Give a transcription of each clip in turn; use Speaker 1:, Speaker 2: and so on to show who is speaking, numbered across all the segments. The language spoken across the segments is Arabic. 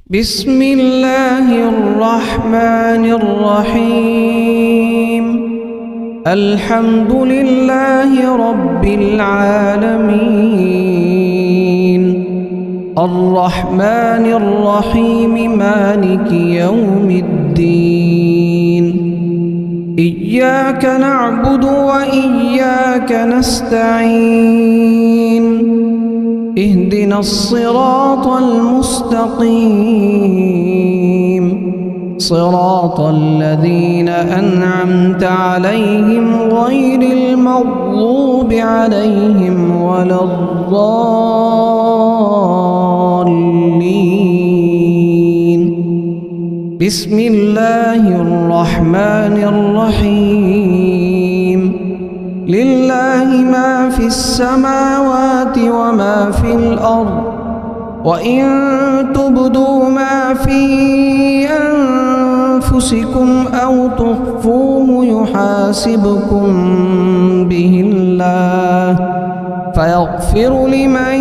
Speaker 1: بسم الله الرحمن الرحيم. الحمد لله رب العالمين، الرحمن الرحيم، مالك يوم الدين. إياك نعبد وإياك نستعين، اهدنا الصراط المستقيم، صراط الذين أنعمت عليهم غير المغضوب عليهم ولا الضالين. بسم الله الرحمن الرحيم. لله ما في السماوات وما في الأرض، وإن تبدوا ما في أنفسكم أو تخفوه يحاسبكم به الله، فيغفر لمن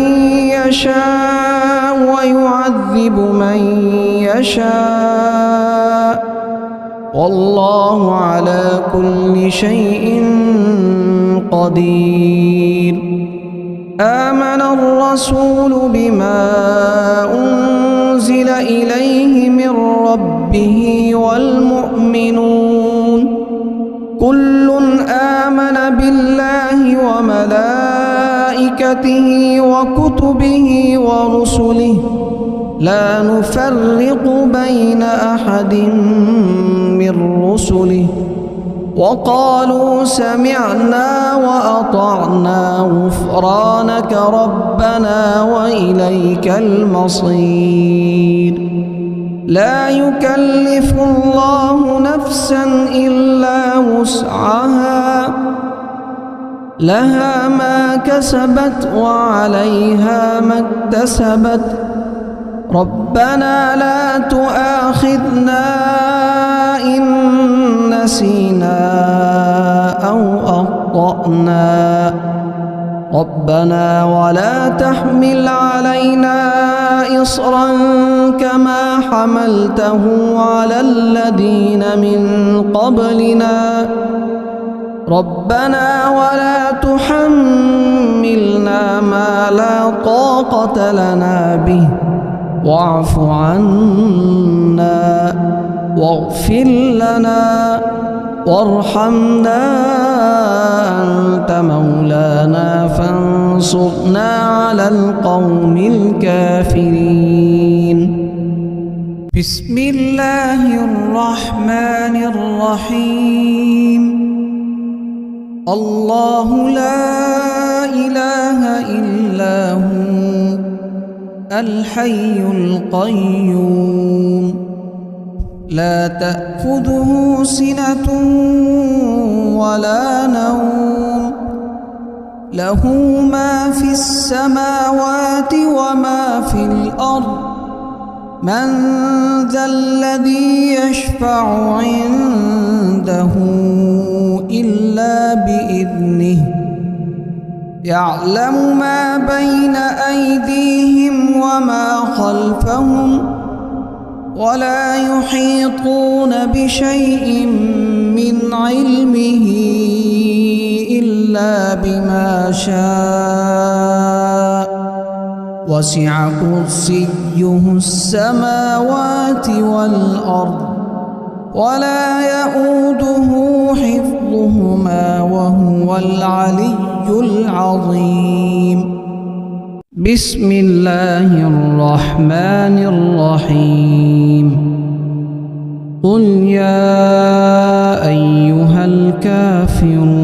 Speaker 1: يشاء ويعذب من يشاء، والله على كل شيء قدير. آمن الرسول بما أنزل إليه من ربه والمؤمنون كل آمن بالله وملائكته وكتبه ورسله، لا نفرق بين أحد من رسله، وقالوا سمعنا وأطعنا غفرانك ربنا وإليك المصير. لا يكلف الله نفسا إلا وسعها، لها ما كسبت وعليها ما اكتسبت. ربنا لا تؤاخذنا إن نسينا أو أخطأنا، ربنا ولا تحمل علينا إصرا كما حملته على الذين من قبلنا، ربنا ولا تحملنا ما لا طاقة لنا به، واعف عنا واغفر لنا وارحمنا، أنت مولانا فانصرنا على القوم الكافرين. بسم الله الرحمن الرحيم. الله لا إله إلا هو الحي القيوم، لا تأخذه سنة ولا نوم، له ما في السماوات وما في الأرض. من ذا الذي يشفع عنده إلا بإذنه، يعلم ما بين أيديهم وما خلفهم، ولا يحيطون بشيء من علمه إلا بما شاء، وسع كرسيه السماوات والأرض، ولا يؤوده حفظهما وهو العلي العظيم. بسم الله الرحمن الرحيم. قل يا أيها الكافرون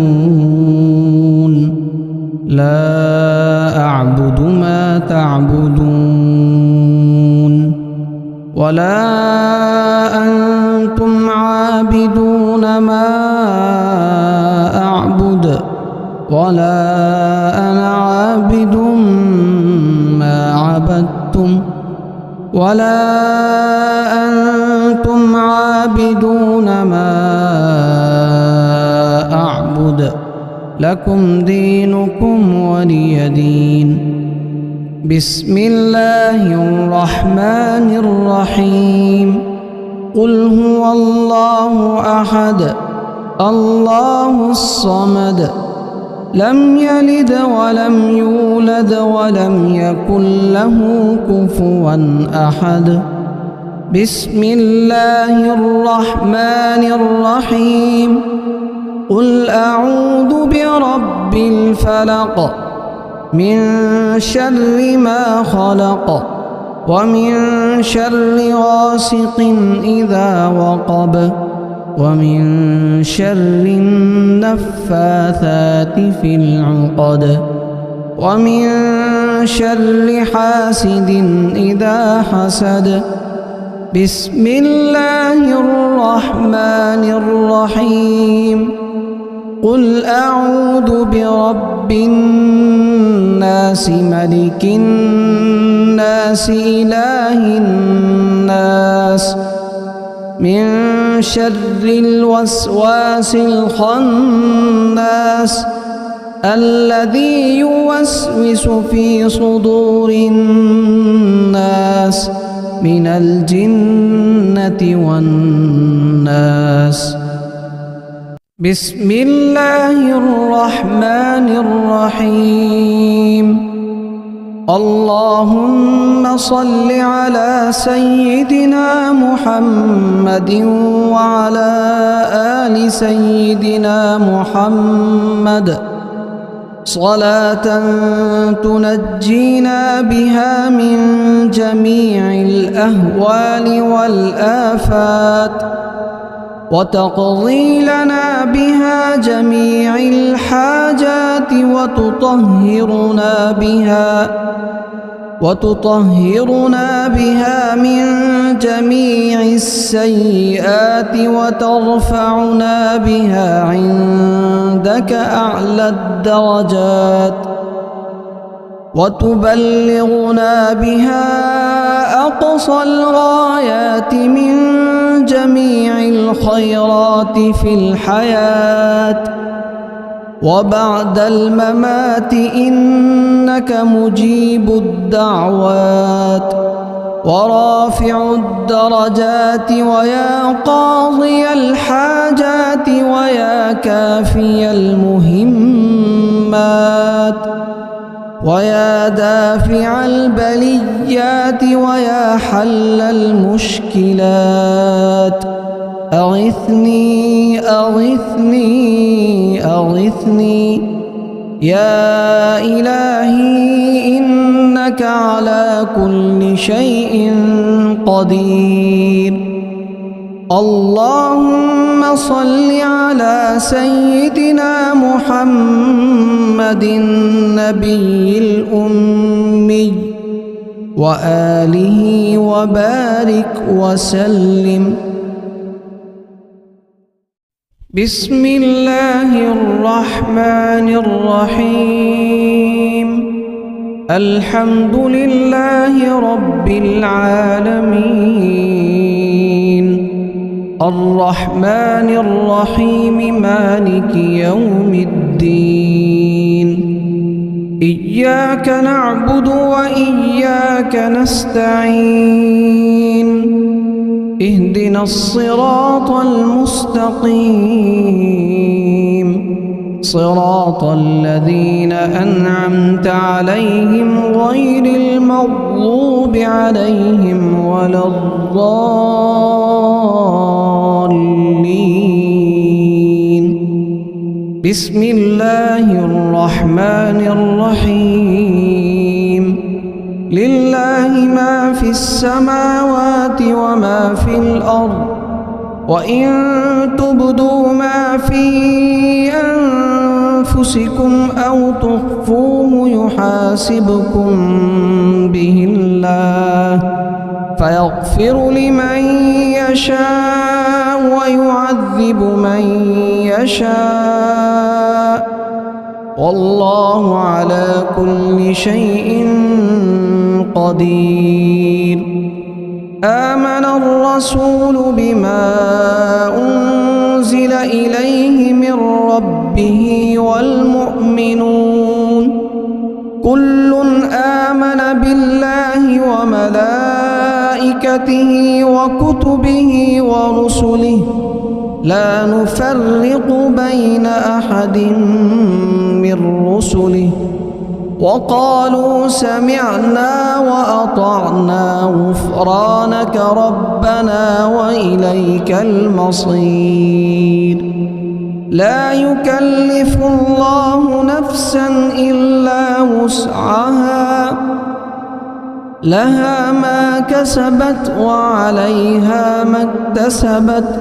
Speaker 1: لا أعبد ما تعبدون، ولا أنتم عابدون ما أعبد، ولا أنا عابد ما عبدتم، ولا أنتم عابدون ما أعبد، لكم دينكم ولي دين. بسم الله الرحمن الرحيم قل هو الله أحد الله الصمد لم يلد ولم يولد ولم يكن له كفوا أحد بسم الله الرحمن الرحيم قل أعوذ برب الفلق من شر ما خلق ومن شر غاسق إذا وقب ومن شر النفاثات في العقد ومن شر حاسد إذا حسد بسم الله الرحمن الرحيم قل أعوذ برب الناس ملك الناس إله الناس من شر الوسواس الخناس الذي يوسوس في صدور الناس من الجنة والناس بسم الله الرحمن الرحيم اللهم صل على سيدنا محمد وعلى آل سيدنا محمد صلاة تنجينا بها من جميع الأهوال والآفات وتقضي لنا بها جميع الحاجات وتطهرنا بها من جميع السيئات وترفعنا بها عندك أعلى الدرجات وتبلغنا بها أقصى الغايات من جميع الخيرات في الحياة وبعد الممات إنك مجيب الدعوات ورافع الدرجات ويا قاضي الحاجات ويا كافي المهمات ويا دافع البليات ويا حل المشكلات أغثني أغثني أغثني يا إلهي إنك على كل شيء قدير اللهم صل على سيدنا محمد النبي الأمي وآله وبارك وسلم بسم الله الرحمن الرحيم الحمد لله رب العالمين الرحمن الرحيم مالك يوم الدين إياك نعبد وإياك نستعين اهدنا الصراط المستقيم صراط الذين أنعمت عليهم غير المغضوب عليهم ولا الضالين بسم الله الرحمن الرحيم لله ما في السماوات وما في الأرض وإن تبدوا ما في أنفسكم أو تخفوه يحاسبكم به الله فيغفر لمن يشاء ويعذب من يشاء والله على كل شيء قدير آمن الرسول بما أنزل إليه من ربه والمؤمنون كل آمن وملائكته وكتبه ورسله لا نفرق بين أحد من رسله وقالوا سمعنا وأطعنا غفرانك ربنا وإليك المصير لا يكلف الله نفسا إلا وسعها لها ما كسبت وعليها ما اكتسبت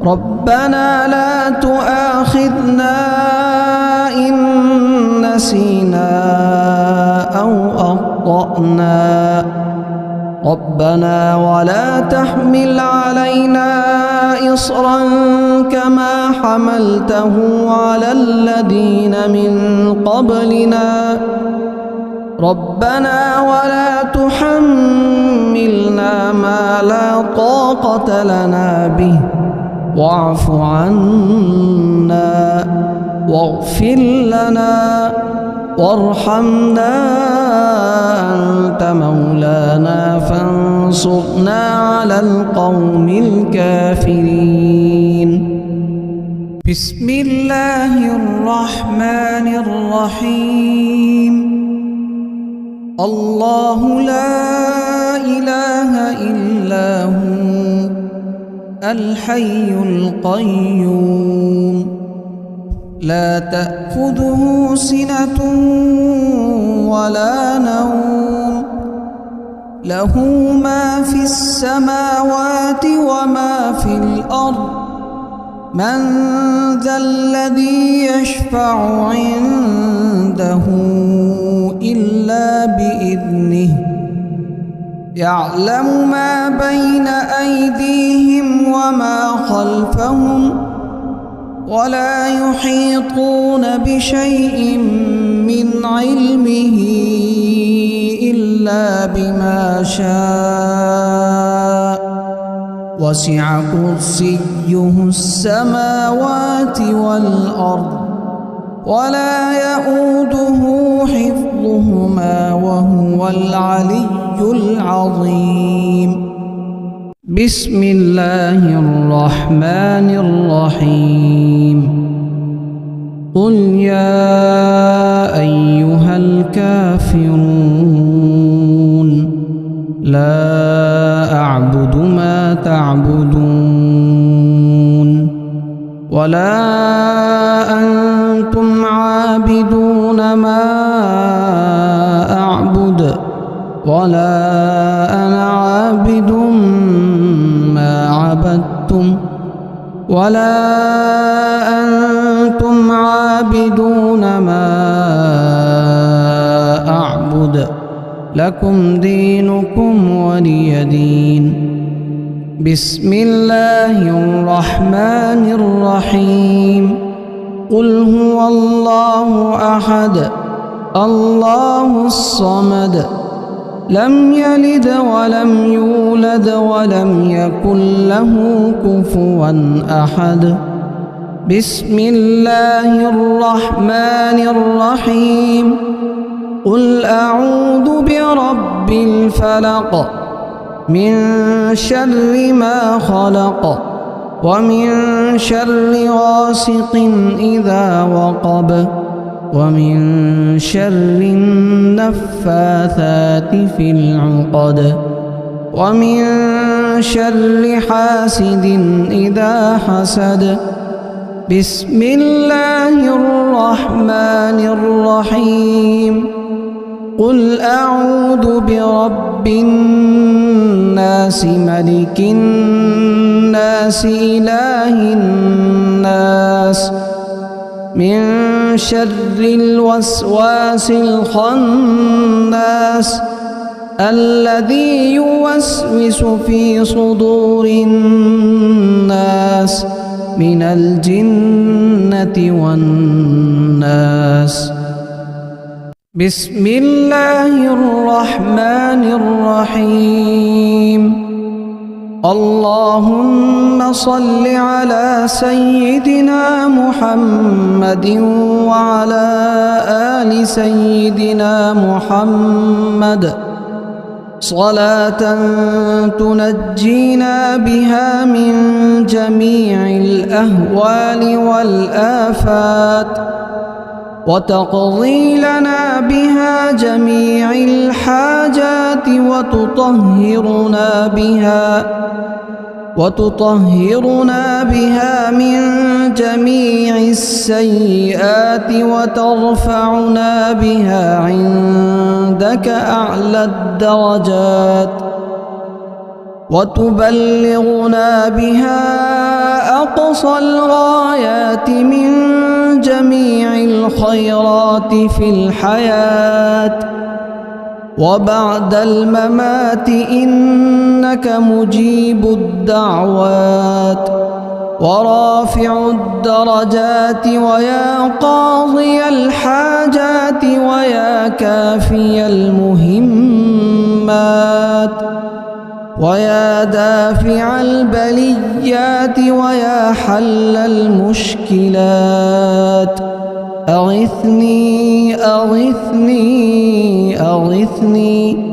Speaker 1: ربنا لا تؤاخذنا إن نسينا أو أخطأنا ربنا ولا تحمل علينا إصرا كما حملته على الذين من قبلنا ربنا ولا تحملنا ما لا طاقة لنا به واعف عنا واغفر لنا وارحمنا أنت مولانا فانصرنا على القوم الكافرين بسم الله الرحمن الرحيم الله لا إله إلا هو الحي القيوم لا تأخذه سنة ولا نوم له ما في السماوات وما في الأرض من ذا الذي يشفع عنده إلا بإذنه يعلم ما بين أيديهم وما خلفهم ولا يحيطون بشيء من علمه إلا بما شاء وسع كرسيه السماوات والأرض ولا يؤوده حفظهما وهو العلي العظيم بسم الله الرحمن الرحيم قل يا أيها الكافرون لا أعبد ما تعبدون ولا أنتم عابدون ما أعبد ولا أنا عابد ما عبدتم ولا أنتم عابدون ما أعبد لكم دينكم ولي دين بسم الله الرحمن الرحيم قل هو الله أحد الله الصمد لم يلد ولم يولد ولم يكن له كفوا أحد بسم الله الرحمن الرحيم قل أعوذ برب الفلق من شر ما خلق ومن شر غاسق إذا وقب ومن شر النفاثات في العقد ومن شر حاسد إذا حسد بسم الله الرحمن الرحيم قل أعوذ برب الناس ملك الناس إله الناس من شر الوسواس الخناس الذي يوسوس في صدور الناس من الجنة والناس بسم الله الرحمن الرحيم اللهم صل على سيدنا محمد وعلى آل سيدنا محمد صلاة تنجينا بها من جميع الأهوال والآفات وتقضي لنا بها جميع الحاجات وتطهرنا بها من جميع السيئات وترفعنا بها عندك أعلى الدرجات وتبلغنا بها أقصى الغايات من جميع الخيرات في الحياة وبعد الممات إنك مجيب الدعوات ورافع الدرجات ويا قاضي الحاجات ويا كافي المهمات ويا دافع البليات ويا حل المشكلات أغثني أغثني أغثني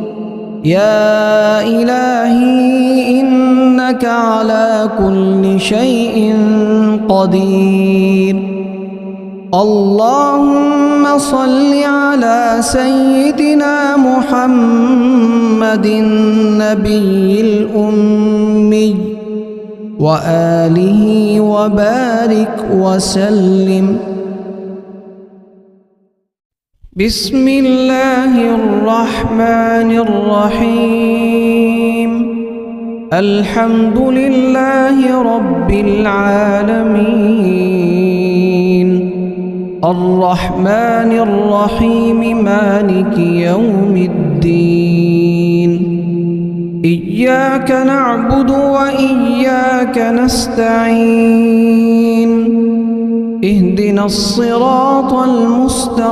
Speaker 1: يا إلهي إنك على كل شيء قدير. اللهم صل على سيدنا محمد النبي الأمي وآله وبارك وسلم. بسم الله الرحمن الرحيم. الحمد لله رب العالمين الرحمن الرحيم مالك يوم الدين. إياك نعبد وإياك نستعين. اهدنا الصراط المستقيم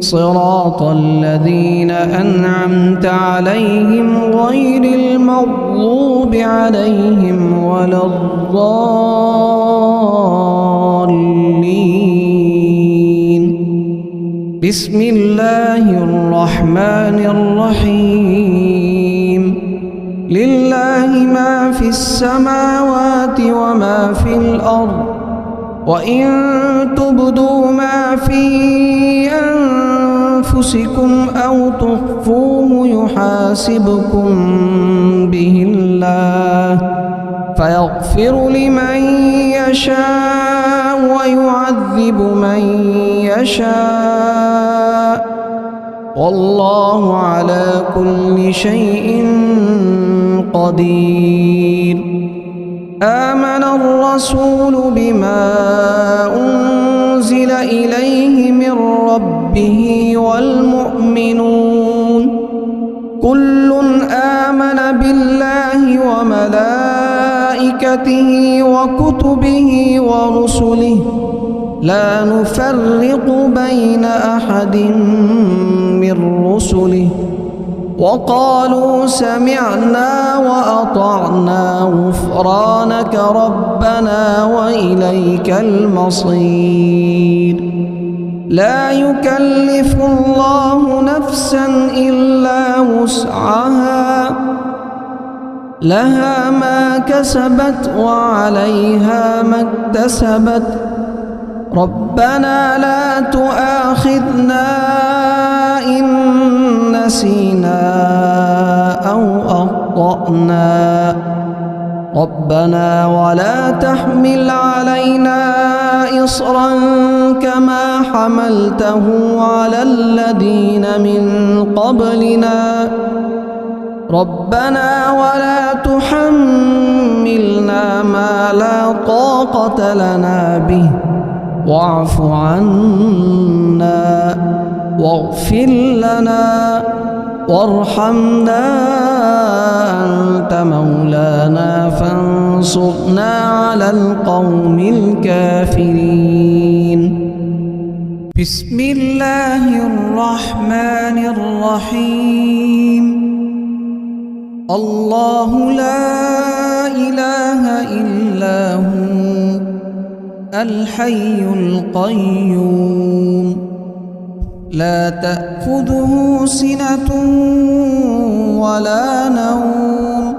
Speaker 1: صراط الذين أنعمت عليهم غير المغضوب عليهم ولا الضالين. بسم الله الرحمن الرحيم. لله ما في السماوات وما في الأرض وإن تبدوا ما في أنفسكم أو تخفوه يحاسبكم به الله فيغفر لمن يشاء ويعذب من يشاء والله على كل شيء قدير. آمن الرسول بما أنزل إليه من ربه والمؤمنون كل آمن بالله وملائكته وكتبه ورسله لا نفرق بين أحد من رسله وقالوا سمعنا وأطعنا غفرانك ربنا وإليك المصير. لا يكلف الله نفسا إلا وسعها لها ما كسبت وعليها ما اكتسبت ربنا لا تؤاخذنا إن نسينا أو أخطأنا ربنا ولا تحمل علينا إصرا كما حملته على الذين من قبلنا ربنا ولا تحملنا ما لا طاقة لنا به واعف عنا واغفر لنا وارحمنا أنت مولانا فانصرنا على القوم الكافرين. بسم الله الرحمن الرحيم. الله لا إله إلا هو الحي القيوم لا تأخذه سنة ولا نوم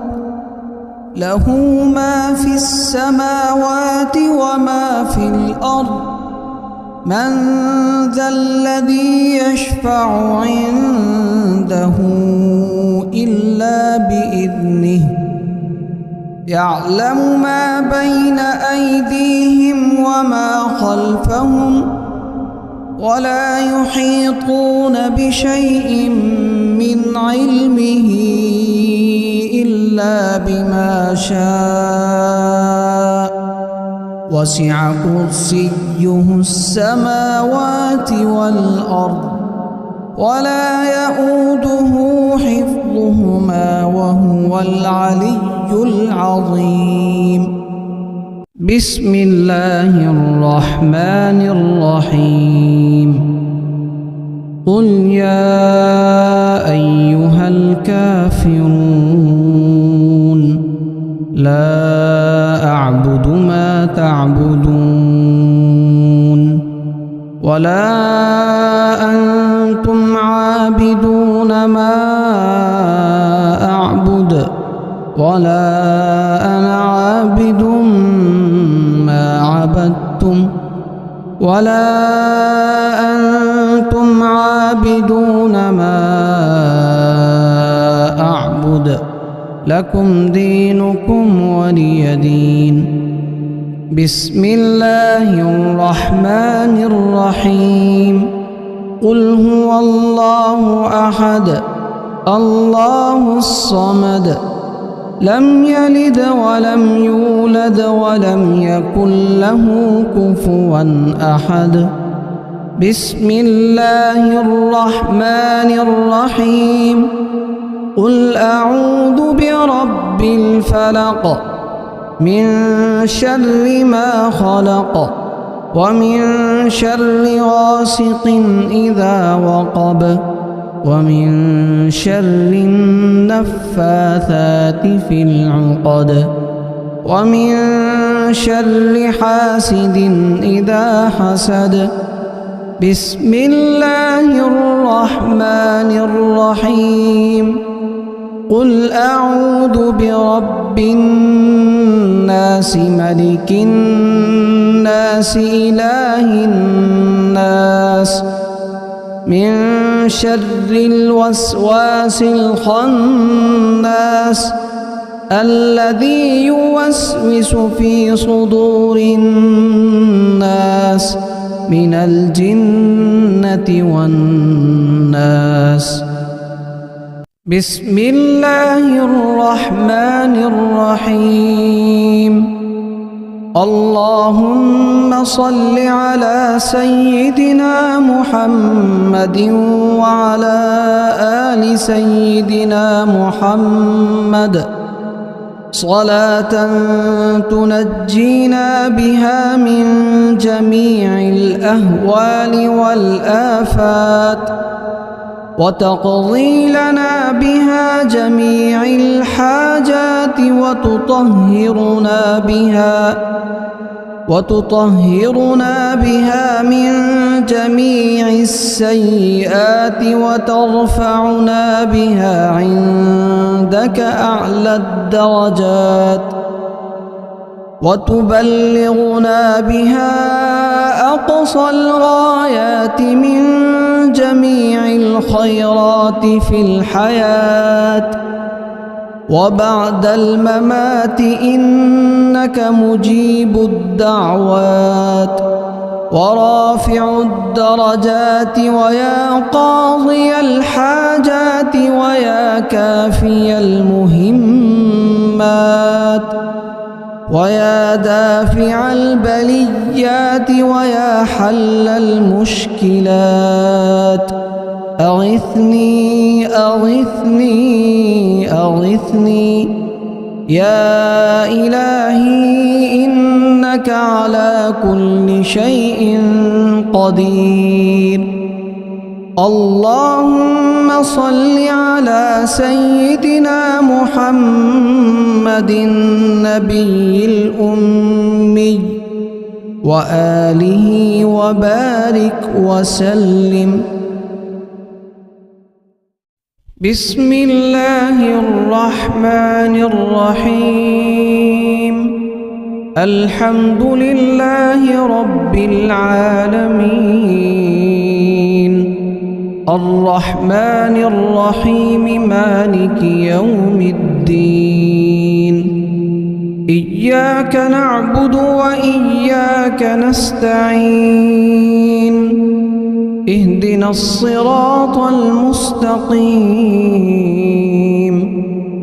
Speaker 1: له ما في السماوات وما في الأرض من ذا الذي يشفع عنده إلا بإذنه يعلم ما بين أيديهم وما خلفهم ولا يحيطون بشيء من علمه إلا بما شاء وسع كرسيه السماوات والأرض ولا يؤوده حفظهما وهو العلي العظيم. بسم الله الرحمن الرحيم. قل يا أيها الكافرون لا أعبد ما تعبدون ولا أنتم عابدون ما أعبد ولا أنا عابد ما عبدتم ولا أنتم عابدون ما أعبد لكم دينكم ولي دين. بسم الله الرحمن الرحيم. قل هو الله أحد الله الصمد لم يلد ولم يولد ولم يكن له كفوا أحد. بسم الله الرحمن الرحيم. قل أعوذ برب الفلق من شر ما خلق ومن شر غاسق إذا وقب ومن شر النفاثات في العقد ومن شر حاسد إذا حسد. بسم الله الرحمن الرحيم. قل أعوذ برب الناس ملك الناس إله الناس من شر الوسواس الخناس الذي يوسوس في صدور الناس من الجنة والناس. بسم الله الرحمن الرحيم. اللهم صل على سيدنا محمد وعلى آل سيدنا محمد صلاة تنجينا بها من جميع الأهوال والآفات وتقضي لنا بها جميع الحاجات وتطهرنا بها من جميع السيئات وترفعنا بها عندك أعلى الدرجات وتبلغنا بها أقصى الغايات من جميع الخيرات في الحياة وبعد الممات إنك مجيب الدعوات ورافع الدرجات ويا قاضي الحاجات ويا كافي المهمات ويا دافع البليات ويا حل المشكلات. أغثني أغثني أغثني يا إلهي إنك على كل شيء قدير. اللهم صل على سيدنا محمد النبي الأمي وآله وبارك وسلم بسم الله الرحمن الرحيم الحمد لله رب العالمين الرحمن الرحيم مالك يوم الدين إياك نعبد وإياك نستعين اهدنا الصراط المستقيم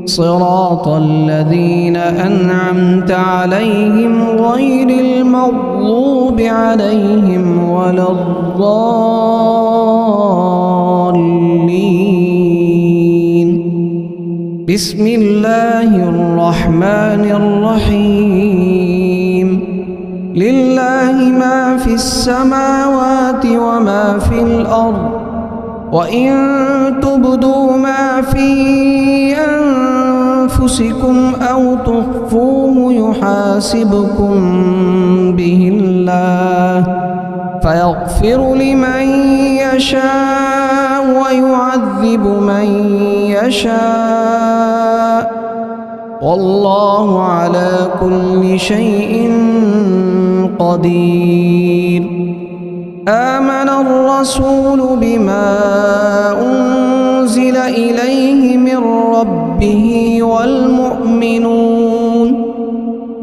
Speaker 1: صراط الذين أنعمت عليهم غير المغضوب عليهم ولا الضالين بسم الله الرحمن الرحيم لله ما في السماوات وما في الأرض وإن تبدوا ما في أنفسكم أو تخفوه يحاسبكم به الله فيغفر لمن يشاء ويعذب من يشاء والله على كل شيء قدير آمن الرسول بما أنزل إليه من ربه والمؤمنون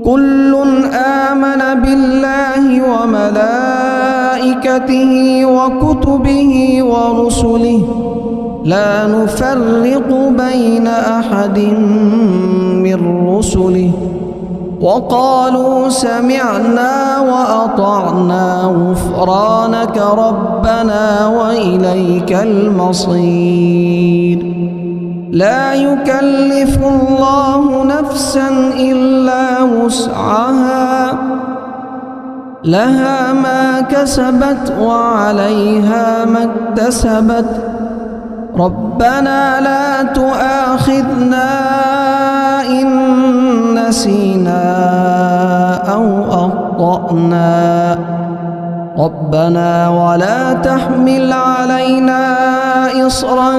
Speaker 1: كل آمن بالله وملائكته وكتبه ورسله لا نفرق بين أحد من رسله وقالوا سمعنا وأطعنا غفرانك ربنا وإليك المصير لا يكلف الله نفسا إلا وسعها لها ما كسبت وعليها ما اكتسبت ربنا لا تؤاخذنا إن نسينا أو أخطأنا ربنا ولا تحمل علينا إصرا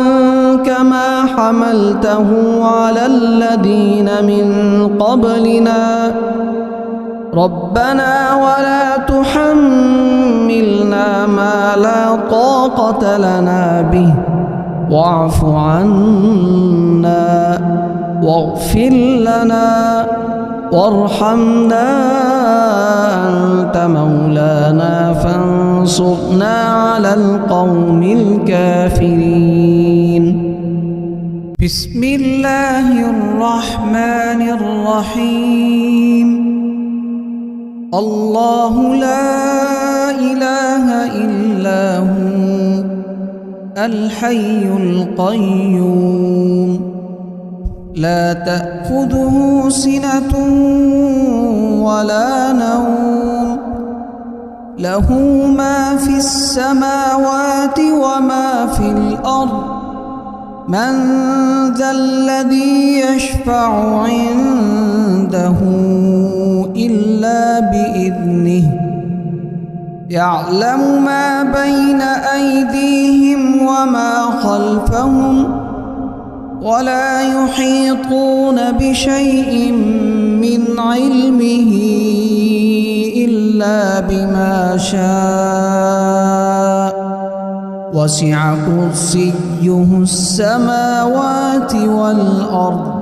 Speaker 1: كما حملته على الذين من قبلنا ربنا ولا تحملنا ما لا طاقة لنا به واعف عنا واغفر لنا وارحمنا أنت مولانا فانصرنا على القوم الكافرين بسم الله الرحمن الرحيم الله لا إله إلا هو الحي القيوم لا تأخذه سنة ولا نوم له ما في السماوات وما في الأرض من ذا الذي يشفع عنده إلا بإذنه يعلم ما بين أيديهم وما خلفهم ولا يحيطون بشيء من علمه إلا بما شاء وسع كرسيه السماوات والأرض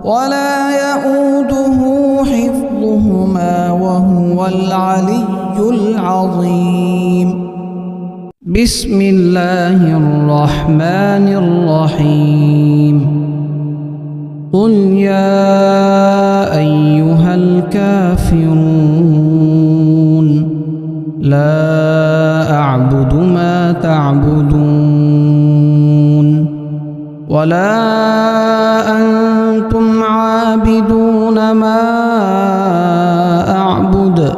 Speaker 1: ولا يؤوده حفظهما وهو العلي العظيم بسم الله الرحمن الرحيم قل يا أيها الكافرون لا أعبد ما تعبدون ولا أنتم عابدون ما أعبد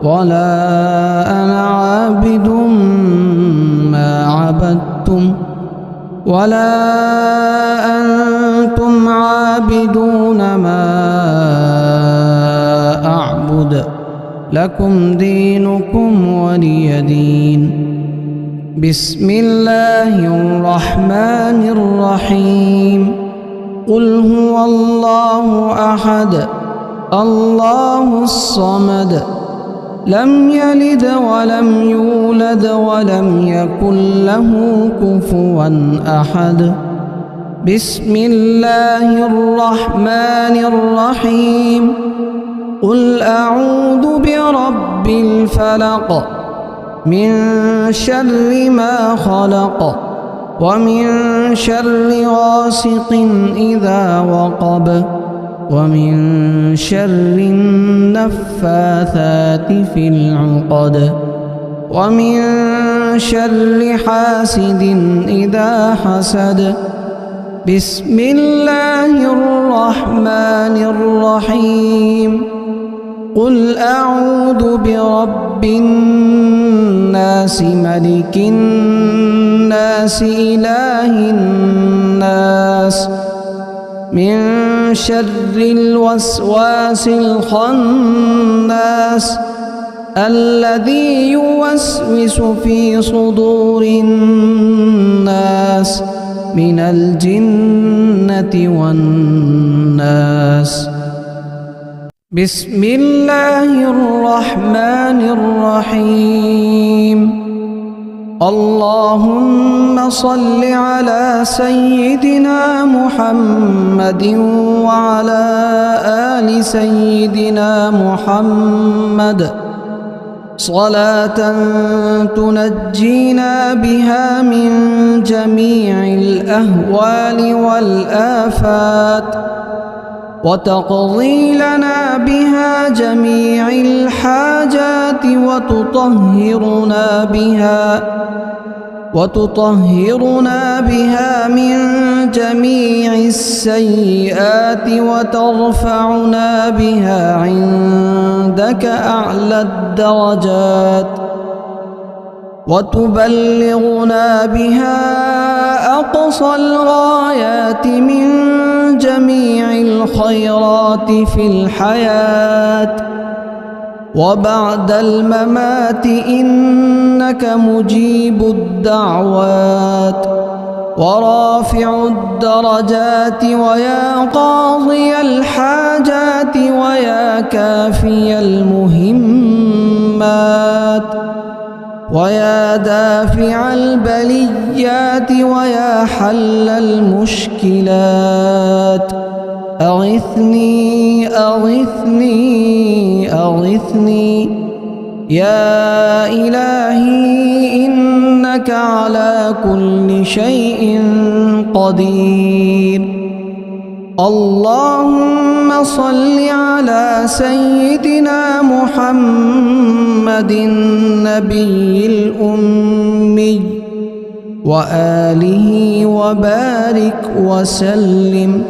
Speaker 1: ولا أنا عابد ما عبدتم ولا أنتم عابدون ما أعبد لكم دينكم ولي دين بسم الله الرحمن الرحيم قل هو الله أحد الله الصمد لم يلد ولم يولد ولم يكن له كفوا أحد بسم الله الرحمن الرحيم قل أعوذ برب الفلق من شر ما خلق ومن شر غاسق إذا وقب ومن شر النفاثات في العقد ومن شر حاسد إذا حسد بسم الله الرحمن الرحيم قل أعوذ برب الناس ملك الناس إله الناس من شر الوسواس الخناس الذي يوسوس في صدور الناس من الجنة والناس بسم الله الرحمن الرحيم اللهم صل على سيدنا محمد وعلى آل سيدنا محمد صلاة تنجينا بها من جميع الأهوال والآفات وتقضي لنا بها جميع الحاجات وتطهرنا بها من جميع السيئات وترفعنا بها عندك أعلى الدرجات وتبلغنا بها أقصى الغايات من جميع الخيرات في الحياة وبعد الممات إنك مجيب الدعوات ورافع الدرجات ويا قاضي الحاجات ويا كافي المهمات ويا دافع البليات ويا حل المشكلات أغثني أغثني أغثني يا إلهي إنك على كل شيء قدير اللهم صل على سيدنا محمد النبي الأمي وآله وبارك وسلم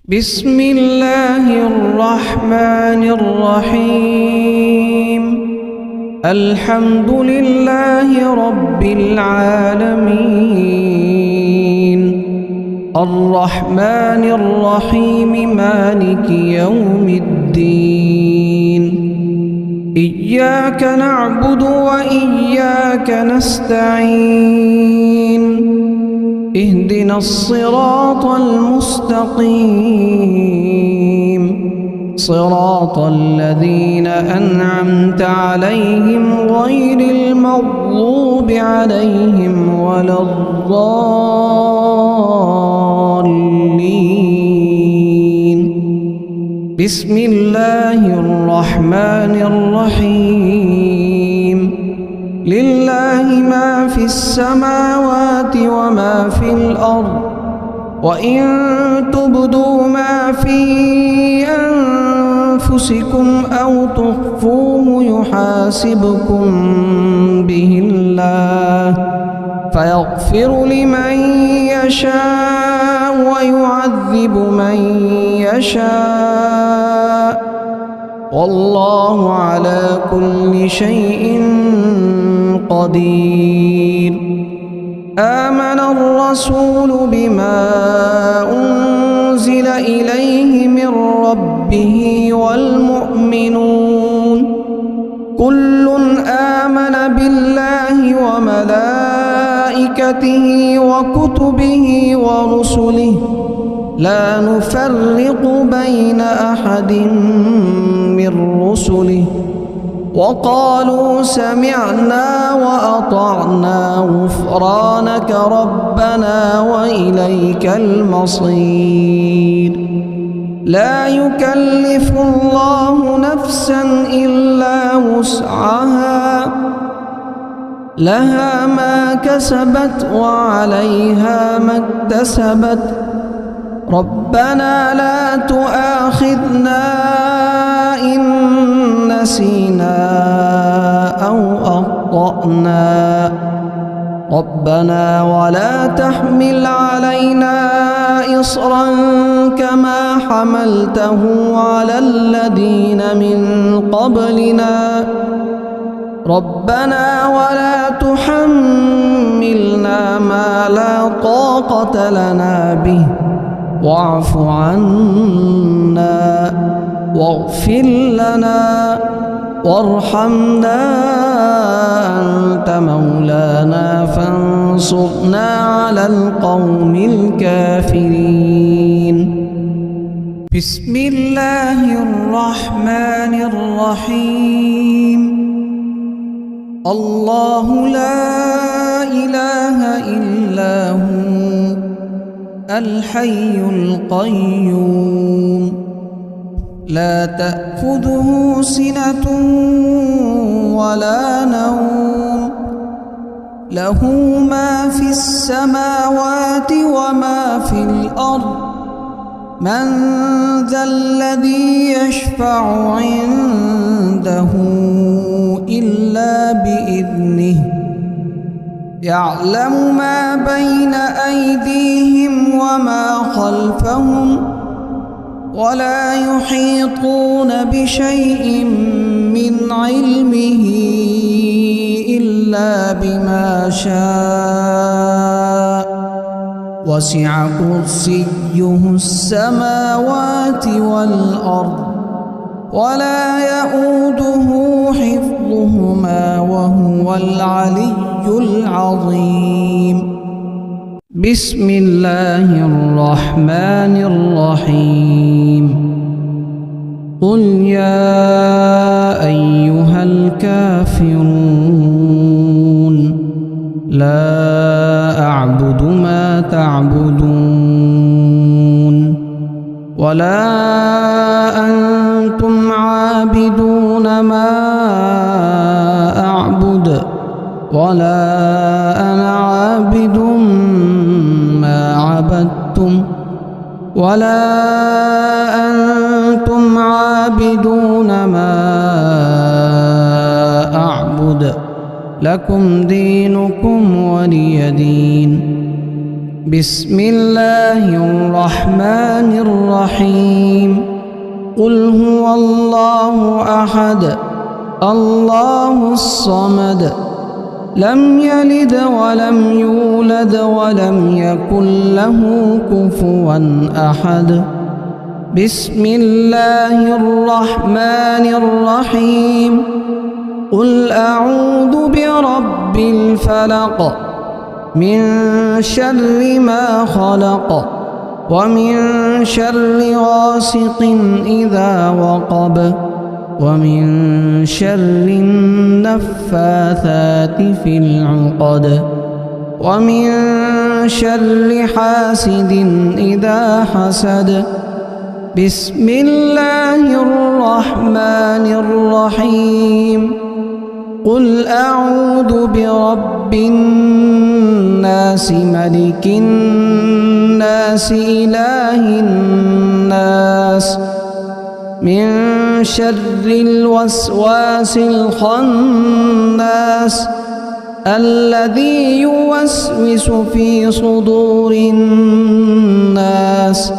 Speaker 1: بسم الله الرحمن الرحيم الحمد لله رب العالمين الرحمن الرحيم مالك يوم الدين إياك نعبد وإياك نستعين اهدنا الصراط المستقيم صراط الذين أنعمت عليهم غير المغضوب عليهم ولا الضالين بسم الله الرحمن الرحيم لله ما في السماوات وما في الأرض وإن تبدوا ما في أنفسكم أو تخفوه يحاسبكم به الله فيغفر لمن يشاء ويعذب من يشاء والله على كل شيء قدير آمن الرسول بما أنزل إليه من ربه والمؤمنون كل آمن وملائكته وكتبه ورسله لا نفرق بين أحد من رسله وقالوا سمعنا وأطعنا غفرانك ربنا وإليك المصير. لا يكلف الله نفسا إلا وسعها لها ما كسبت وعليها ما اكتسبت ربنا لا تؤاخذنا إن نسينا أو أخطأنا ربنا ولا تحمل علينا إصرا كما حملته على الذين من قبلنا ربنا ولا تحملنا ما لا طاقة لنا به واعف عنا واغفر لنا وارحمنا أنت مولانا فانصرنا على القوم الكافرين. بسم الله الرحمن الرحيم. الله لا إله إلا هو الحي القيوم لا تأخذه سنة ولا نوم له ما في السماوات وما في الأرض من ذا الذي يشفع عنده إلا بإذنه يعلم ما بين أيديهم وما خلفهم ولا يحيطون بشيء من علمه إلا بما شاء وسع كرسيه السماوات والأرض ولا يؤوده حفظهما وهو العلي العظيم. بسم الله الرحمن الرحيم. قل يا أيها الكافرون لا أعبد ما تعبدون ولا أنتم عابدون ما أعبد ولا أنا عابد ما عبدتم ولا أنتم عابدون ما أعبد لكم دينكم ولي دين. بسم الله الرحمن الرحيم. قل هو الله أحد الله الصمد لم يلد ولم يولد ولم يكن له كفوا أحد. بسم الله الرحمن الرحيم. قل أعوذ برب الفلق من شر ما خلق ومن شر غاسق إذا وقب ومن شر النفاثات في العقد ومن شر حاسد إذا حسد. بسم الله الرحمن الرحيم. قل أعوذ برب الناس ملك الناس إله الناس من شر الوسواس الخناس الذي يوسوس في صدور الناس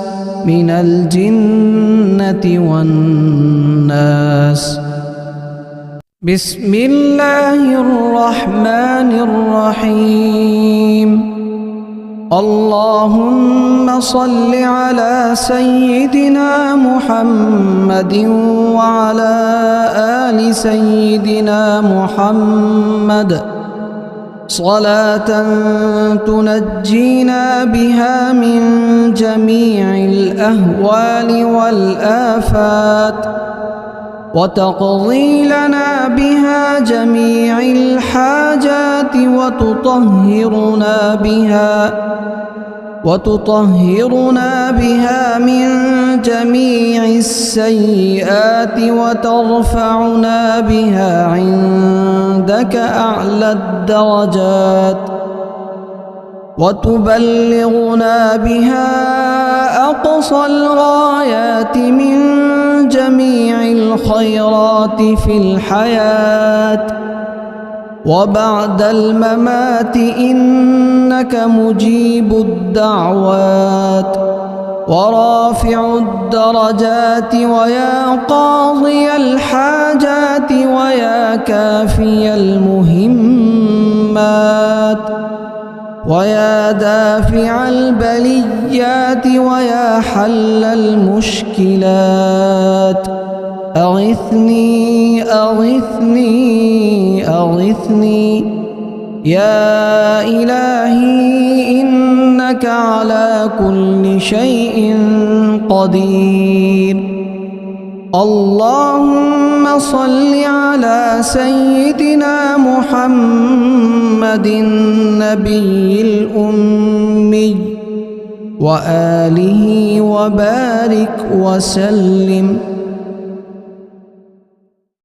Speaker 1: من الجنة والناس. بسم الله الرحمن الرحيم. اللهم صل على سيدنا محمد وعلى آل سيدنا محمد صلاة تنجينا بها من جميع الأهوال والآفات وتقضي لنا بها جميع الحاجات وتطهرنا بها من جميع السيئات وترفعنا بها عندك أعلى الدرجات وتبلغنا بها أقصى الغايات من جميع الخيرات في الحياة وبعد الممات إنك مجيب الدعوات ورافع الدرجات ويا قاضي الحاجات ويا كافي المهمات ويا دافع البليات ويا حل المشكلات أغثني أغثني أغثني يا إلهي إنك على كل شيء قدير. اللهم صل على سيدنا محمد النبي الأمي وآله وبارك وسلم